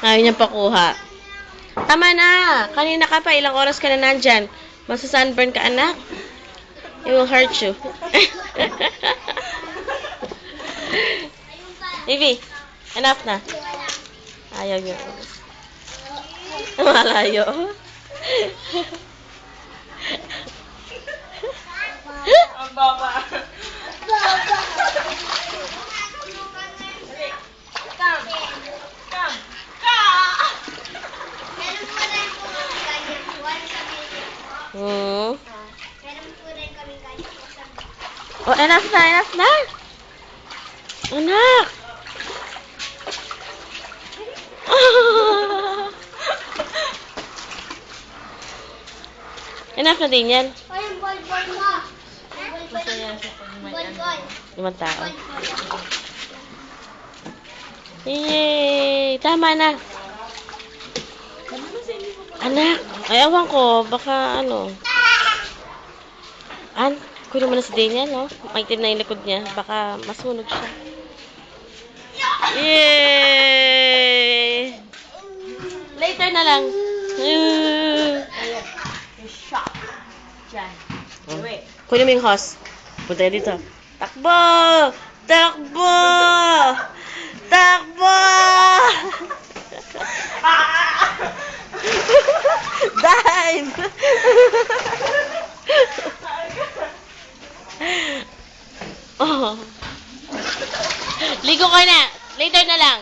Ayaw niya pakuha. Tama na. Kanina ka pa. Ilang oras ka na nandyan. Masa-sunburn ka, anak. It will hurt you. Ivy, enough na. Ayaw niya. Malayo. Ang baba. Hmm. Oh, enough na, enough na. Anak. Enough na din yan. Ay, yung ball mo. Masaya siya pag may ano. Limang tao. Yay! Tama na. Anak, ay awan ko. Baka ano. Kunin mo na si Daniel, no? Maitim na yung likod niya. Baka masunog siya. Yay! Later na lang. Shot. Diyan. Wait. Kunin mo yung hose. Punta yan dito. Takbo! Takbo! Takbo! Dive! Oh. Ligo ka na. Later na lang.